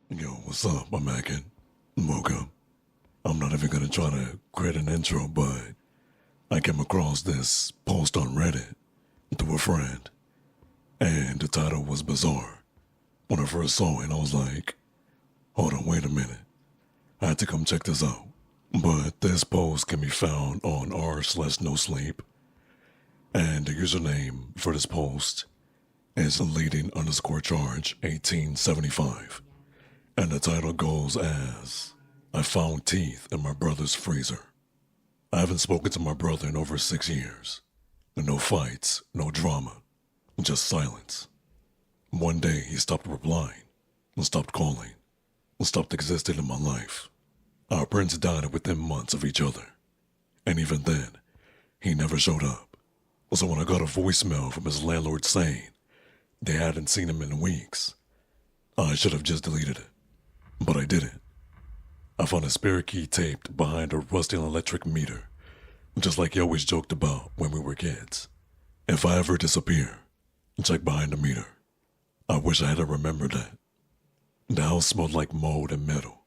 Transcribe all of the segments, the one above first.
Yo, what's up? I'm Mackin. Welcome. I'm not even gonna try to create an intro, but I came across this post on Reddit through a friend, and the title was bizarre. When I first saw it, I was like, hold on, wait a minute. I had to come check this out. But this post can be found on r/no sleep, and the username for this post is leading_charge 1875. And the title goes as, I found teeth in my brother's freezer. I haven't spoken to my brother in over 6 years. No fights, no drama, just silence. One day he stopped replying, stopped calling, stopped existing in my life. Our parents died within months of each other. And even then, he never showed up. So when I got a voicemail from his landlord saying they hadn't seen him in weeks, I should have just deleted it. But I didn't. I found a spare key taped behind a rusty electric meter, just like he always joked about when we were kids. If I ever disappear, check behind the meter. I wish I had remembered that. The house smelled like mold and metal.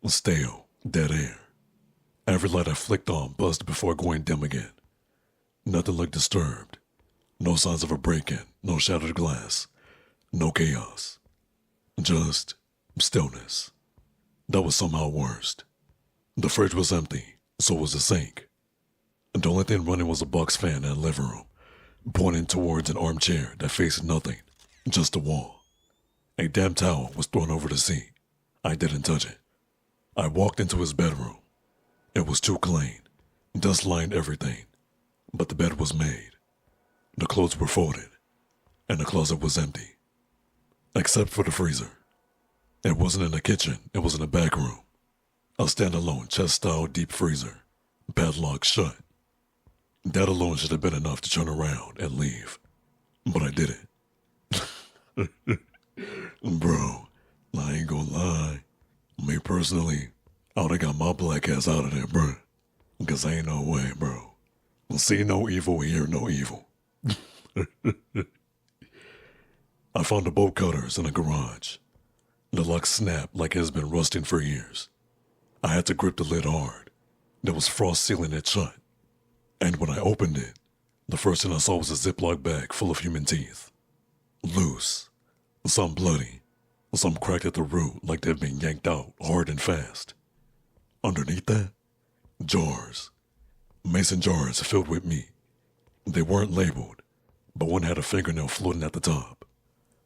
Stale, dead air. Every light I flicked on buzzed before going dim again. Nothing looked disturbed. No signs of a break-in, no shattered glass, no chaos. Just stillness. That was somehow worst. The fridge was empty, so was the sink. The only thing running was a box fan in the living room, pointing towards an armchair that faced nothing, just a wall. A damp towel was thrown over the seat. I didn't touch it. I walked into his bedroom. It was too clean. Dust lined everything. But the bed was made. The clothes were folded. And the closet was empty. Except for the freezer. It wasn't in the kitchen, it was in the back room. A standalone chest-style deep freezer, padlocked shut. That alone should have been enough to turn around and leave. But I didn't. Bro, I ain't gonna lie. Me personally, I would've got my black ass out of there, bro. Cause ain't no way, bro. See no evil, hear no evil. I found the bolt cutters in a garage. The lock snapped like it has been rusting for years. I had to grip the lid hard. There was frost sealing it shut. And when I opened it, the first thing I saw was a Ziploc bag full of human teeth. Loose. Some bloody. Some cracked at the root like they'd been yanked out hard and fast. Underneath that, jars. Mason jars filled with meat. They weren't labeled, but one had a fingernail floating at the top.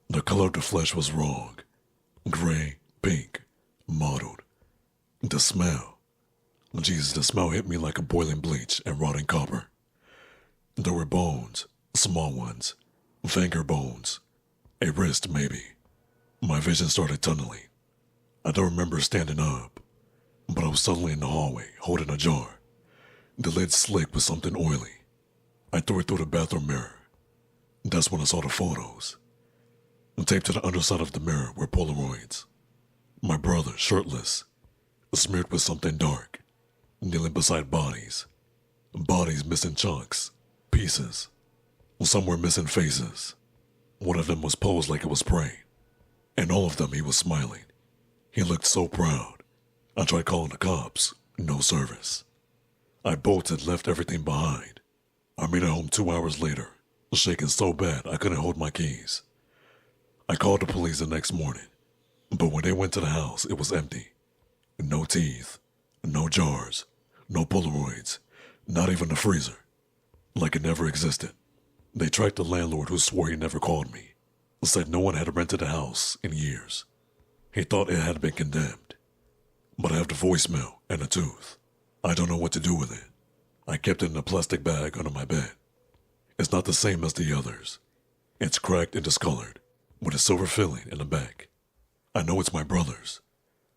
The color of the flesh was wrong. Gray, pink, mottled. The smell. Jesus, the smell hit me like a boiling bleach and rotting copper. There were bones, small ones, finger bones, a wrist maybe. My vision started tunneling. I don't remember standing up, but I was suddenly in the hallway holding a jar. The lid slick with something oily. I threw it through the bathroom mirror. That's when I saw the photos. Taped to the underside of the mirror were Polaroids. My brother, shirtless, smeared with something dark, kneeling beside bodies. Bodies missing chunks, pieces. Some were missing faces. One of them was posed like it was praying. And all of them he was smiling. He looked so proud. I tried calling the cops. No service. I bolted, left everything behind. I made it home 2 hours later, shaking so bad I couldn't hold my keys. I called the police the next morning, but when they went to the house, it was empty. No teeth, no jars, no Polaroids, not even the freezer. Like it never existed. They tracked the landlord who swore he never called me, said no one had rented the house in years. He thought it had been condemned. But I have the voicemail and a tooth. I don't know what to do with it. I kept it in a plastic bag under my bed. It's not the same as the others. It's cracked and discolored, with a silver filling in the back. I know it's my brother's,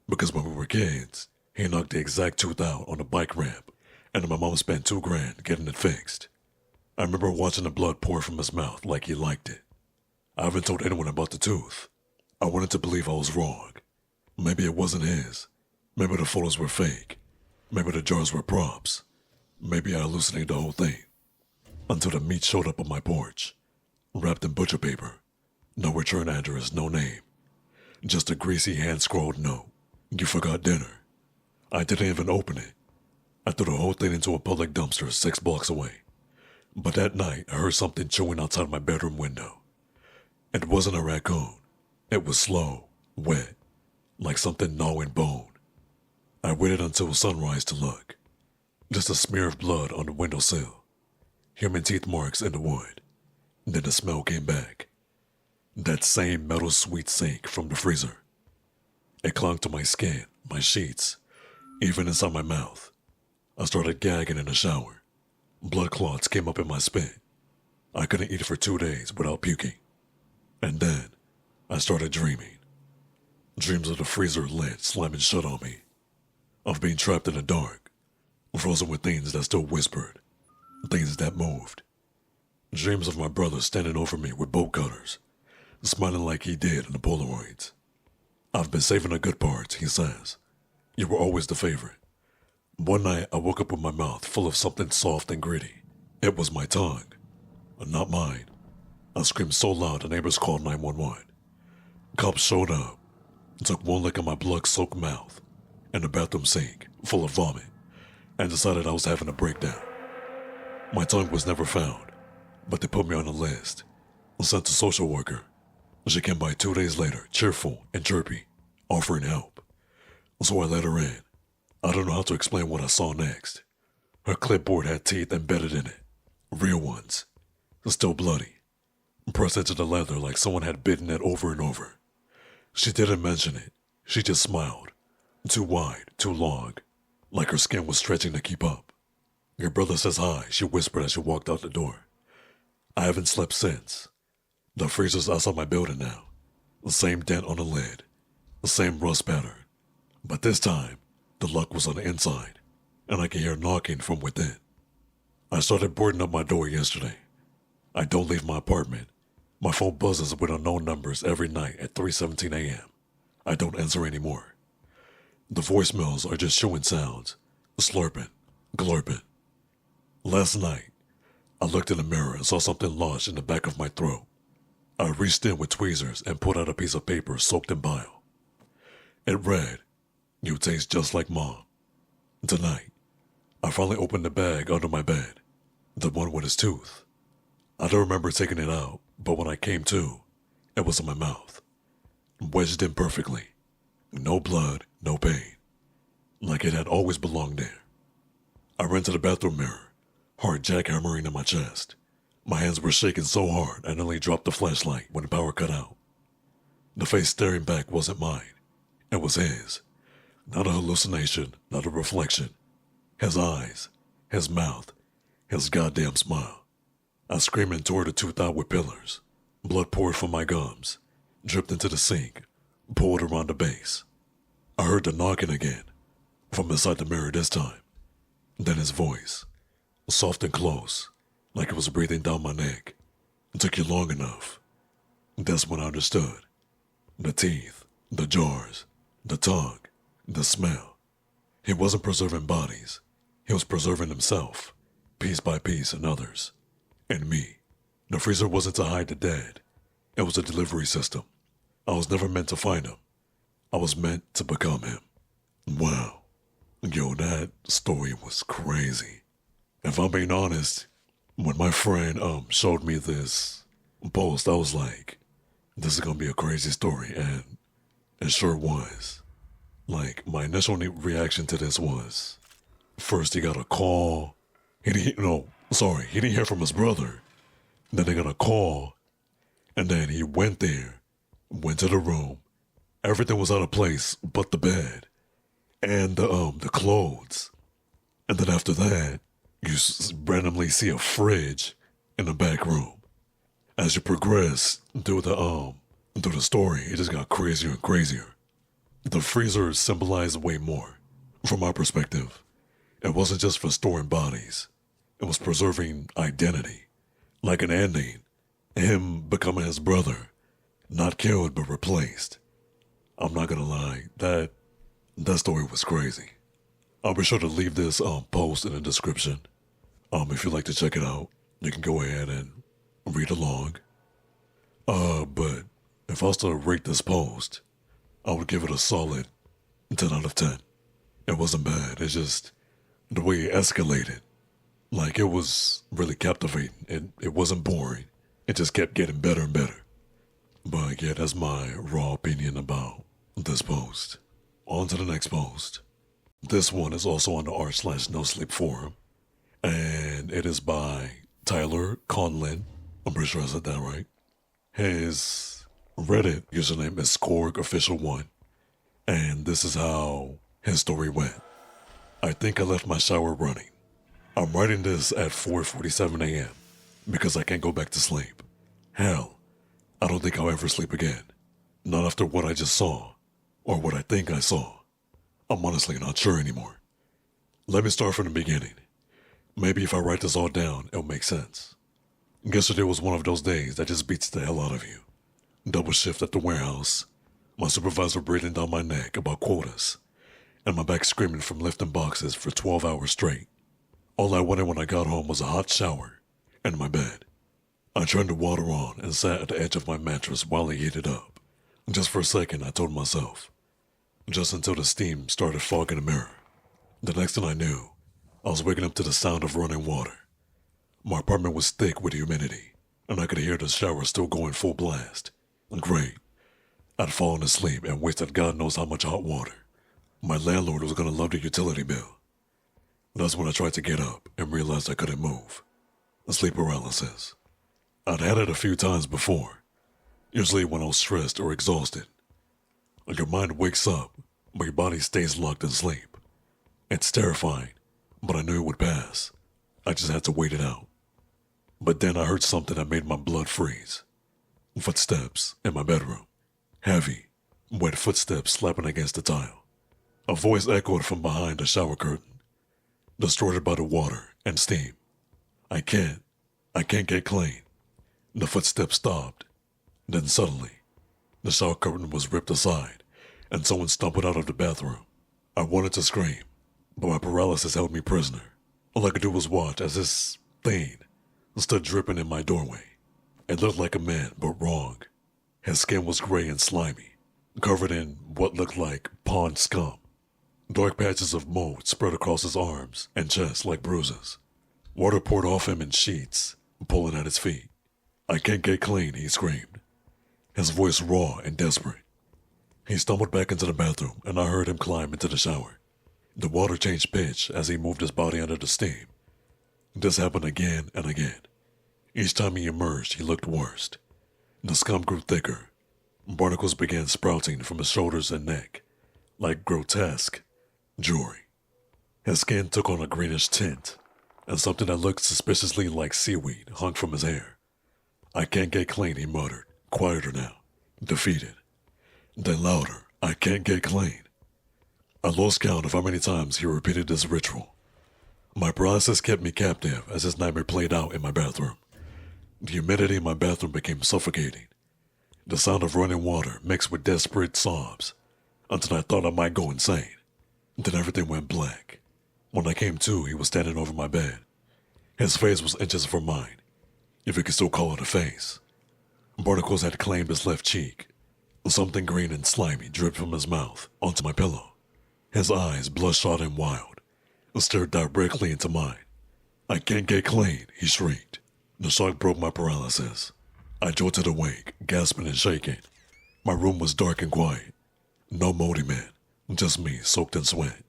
because when we were kids, he knocked the exact tooth out on the bike ramp, and my mom spent $2,000 getting it fixed. I remember watching the blood pour from his mouth like he liked it. I haven't told anyone about the tooth. I wanted to believe I was wrong. Maybe it wasn't his. Maybe the photos were fake. Maybe the jars were props. Maybe I hallucinated the whole thing. Until the meat showed up on my porch, wrapped in butcher paper. No return address, no name. Just a greasy hand-scrawled note. You forgot dinner. I didn't even open it. I threw the whole thing into a public dumpster 6 blocks away. But that night, I heard something chewing outside my bedroom window. It wasn't a raccoon. It was slow, wet, like something gnawing bone. I waited until sunrise to look. Just a smear of blood on the windowsill. Human teeth marks in the wood. Then the smell came back. That same metal sweet sink from the freezer. It clung to my skin, my sheets, even inside my mouth. I started gagging in the shower. Blood clots came up in my spit. I couldn't eat for 2 days without puking. And then, I started dreaming. Dreams of the freezer lid slamming shut on me. Of being trapped in the dark, frozen with things that still whispered, things that moved. Dreams of my brother standing over me with bolt cutters, smiling like he did in the Polaroids. I've been saving the good parts, he says. You were always the favorite. One night, I woke up with my mouth full of something soft and gritty. It was my tongue, not mine. I screamed so loud the neighbors called 911. Cops showed up, took one look at my blood-soaked mouth and the bathroom sink full of vomit, and decided I was having a breakdown. My tongue was never found, but they put me on a list, sent to social worker. She came by 2 days later, cheerful and chirpy, offering help. So I let her in. I don't know how to explain what I saw next. Her clipboard had teeth embedded in it, real ones, still bloody, pressed into the leather like someone had bitten it over and over. She didn't mention it. She just smiled. Too wide, too long, like her skin was stretching to keep up. Your brother says hi, she whispered as she walked out the door. I haven't slept since. The freezer's outside my building now. The same dent on the lid. The same rust pattern. But this time, the lock was on the inside, and I could hear knocking from within. I started boarding up my door yesterday. I don't leave my apartment. My phone buzzes with unknown numbers every night at 3:17 a.m. I don't answer anymore. The voicemails are just showing sounds, slurping, glurping. Last night, I looked in the mirror and saw something lodged in the back of my throat. I reached in with tweezers and pulled out a piece of paper soaked in bile. It read, "You taste just like Mom." Tonight, I finally opened the bag under my bed, the one with his tooth. I don't remember taking it out, but when I came to, it was in my mouth, wedged in perfectly. No blood, no pain, like it had always belonged there. I ran to the bathroom mirror, heart jackhammering in my chest. My hands were shaking so hard I nearly dropped the flashlight when the power cut out. The face staring back wasn't mine. It was his. Not a hallucination, not a reflection. His eyes, his mouth, his goddamn smile. I screamed and tore the tooth out with pillars. Blood poured from my gums, dripped into the sink, pulled around the base. I heard the knocking again, from inside the mirror this time. Then his voice, soft and close, like it was breathing down my neck. It took you long enough. That's when I understood. The teeth, the jars, the tongue, the smell. He wasn't preserving bodies. He was preserving himself, piece by piece, and others. And me. The freezer wasn't to hide the dead. It was a delivery system. I was never meant to find him. I was meant to become him. Wow. Yo, that story was crazy. If I'm being honest, when my friend showed me this post, I was like, this is gonna be a crazy story, and it sure was. Like, my initial reaction to this was, first he got a call. He didn't hear from his brother. Then they got a call, and then he went there, went to the room. Everything was out of place but the bed and the clothes. And then after that, you randomly see a fridge in the back room. As you progress through the story, it just got crazier and crazier. The freezer symbolized way more. From my perspective, it wasn't just for storing bodies. It was preserving identity. Like an ending, him becoming his brother, not killed but replaced. I'm not gonna lie, that story was crazy. I'll be sure to leave this post in the description. If you'd like to check it out, you can go ahead and read along. But if I was to rate this post, I would give it a solid 10 out of 10. It wasn't bad, it's just the way it escalated. Like, it was really captivating, and it wasn't boring. It just kept getting better and better. But yeah, that's my raw opinion about this post. On to the next post. This one is also on the r/no sleep forum, and it is by Tyler Conlin. I'm pretty sure I said that right. His Reddit username is SkorgOfficial1, and this is how his story went. I think I left my shower running. I'm writing this at 4:47 a.m. because I can't go back to sleep. Hell, I don't think I'll ever sleep again. Not after what I just saw, or what I think I saw. I'm honestly not sure anymore. Let me start from the beginning. Maybe if I write this all down, it'll make sense. Yesterday was one of those days that just beats the hell out of you. Double shift at the warehouse, my supervisor breathing down my neck about quotas, and my back screaming from lifting boxes for 12 hours straight. All I wanted when I got home was a hot shower and my bed. I turned the water on and sat at the edge of my mattress while it heated up. Just for a second, I told myself. Just until the steam started fogging the mirror. The next thing I knew, I was waking up to the sound of running water. My apartment was thick with humidity, and I could hear the shower still going full blast. Great. I'd fallen asleep and wasted God knows how much hot water. My landlord was going to love the utility bill. That's when I tried to get up and realized I couldn't move. Sleep paralysis. I'd had it a few times before, usually when I was stressed or exhausted. Your mind wakes up, but your body stays locked in sleep. It's terrifying, but I knew it would pass. I just had to wait it out. But then I heard something that made my blood freeze. Footsteps in my bedroom. Heavy, wet footsteps slapping against the tile. A voice echoed from behind the shower curtain, distorted by the water and steam. I can't get clean. The footsteps stopped. Then suddenly, the shower curtain was ripped aside, and someone stumbled out of the bathroom. I wanted to scream, but my paralysis held me prisoner. All I could do was watch as this thing stood dripping in my doorway. It looked like a man, but wrong. His skin was gray and slimy, covered in what looked like pond scum. Dark patches of mold spread across his arms and chest like bruises. Water poured off him in sheets, pulling at his feet. I can't get clean, he screamed, his voice raw and desperate. He stumbled back into the bathroom, and I heard him climb into the shower. The water changed pitch as he moved his body under the steam. This happened again and again. Each time he emerged, he looked worse. The scum grew thicker. Barnacles began sprouting from his shoulders and neck, like grotesque jewelry. His skin took on a greenish tint, and something that looked suspiciously like seaweed hung from his hair. I can't get clean, he muttered, quieter now, defeated. Then louder, I can't get clean. I lost count of how many times he repeated this ritual. My paralysis kept me captive as this nightmare played out in my bathroom. The humidity in my bathroom became suffocating. The sound of running water mixed with desperate sobs until I thought I might go insane. Then everything went black. When I came to, he was standing over my bed. His face was inches from mine, if you could still call it a face. Barnacles had claimed his left cheek. Something green and slimy dripped from his mouth onto my pillow. His eyes, bloodshot and wild, stared directly into mine. I can't get clean, he shrieked. The shock broke my paralysis. I jolted awake, gasping and shaking. My room was dark and quiet. No moldy man, just me soaked in sweat,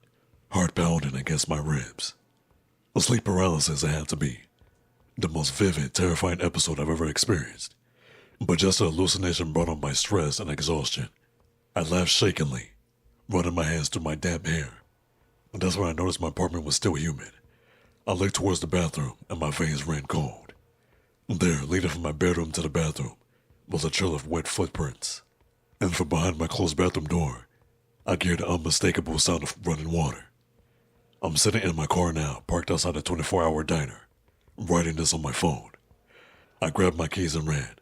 heart pounding against my ribs. A sleep paralysis it had to be. The most vivid, terrifying episode I've ever experienced. But just an hallucination brought on by stress and exhaustion. I laughed shakingly, running my hands through my damp hair. And that's when I noticed my apartment was still humid. I looked towards the bathroom and my veins ran cold. There, leading from my bedroom to the bathroom, was a trail of wet footprints. And from behind my closed bathroom door, I could hear the unmistakable sound of running water. I'm sitting in my car now, parked outside a 24-hour diner, writing this on my phone. I grabbed my keys and ran.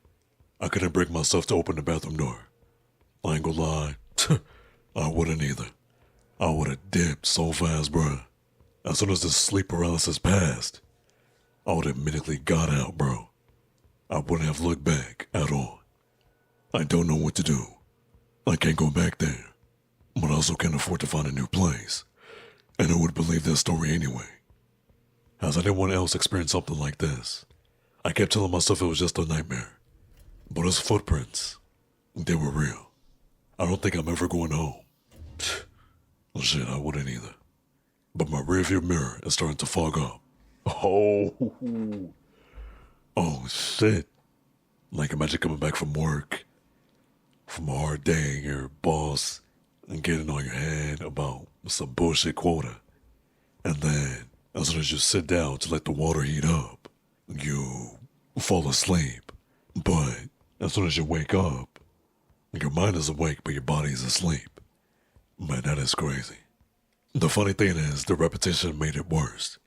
I couldn't bring myself to open the bathroom door. I ain't gonna lie, I wouldn't either. I would've dipped so fast, bruh. As soon as the sleep paralysis passed, I would have immediately got out, bro. I wouldn't have looked back at all. I don't know what to do. I can't go back there, but I also can't afford to find a new place. And who would believe that story anyway? Has anyone else experienced something like this? I kept telling myself it was just a nightmare. But his footprints, they were real. I don't think I'm ever going home. Well, shit, I wouldn't either. But my rearview mirror is starting to fog up. Oh, oh shit. Like imagine coming back from work, from a hard day, your boss, and getting on your head about some bullshit quota. And then, as soon as you sit down to let the water heat up, you fall asleep. But as soon as you wake up, your mind is awake, but your body is asleep. Man, that is crazy. The funny thing is, the repetition made it worse.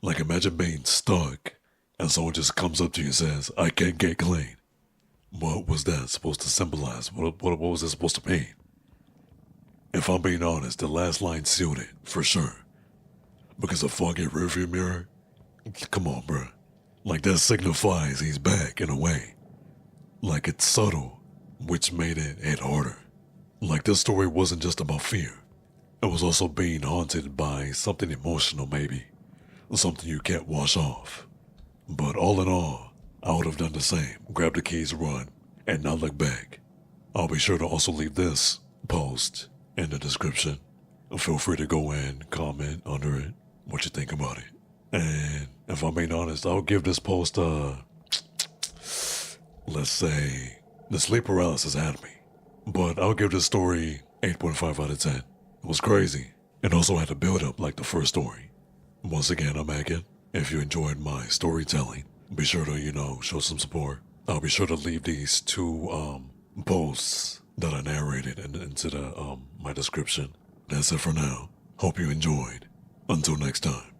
Like imagine being stuck, and someone just comes up to you and says, I can't get clean. What was that supposed to symbolize? What was it supposed to mean? If I'm being honest, the last line sealed it, for sure. Because a foggy rearview mirror? Come on, bruh. Like that signifies he's back in a way. Like it's subtle, which made it hit harder. Like this story wasn't just about fear. It was also being haunted by something emotional maybe. Something you can't wash off. But all in all, I would have done the same. Grab the keys, run, and not look back. I'll be sure to also leave this post in the description. Feel free to go in, comment under it, what you think about it. And if I'm being honest, I'll give this post let's say, the sleep paralysis had me. But I'll give this story 8.5 out of 10. It was crazy. It also had a build up like the first story. Once again, I'm Megan. If you enjoyed my storytelling, be sure to, show some support. I'll be sure to leave these two posts that I narrated into the my description. That's it for now. Hope you enjoyed. Until next time.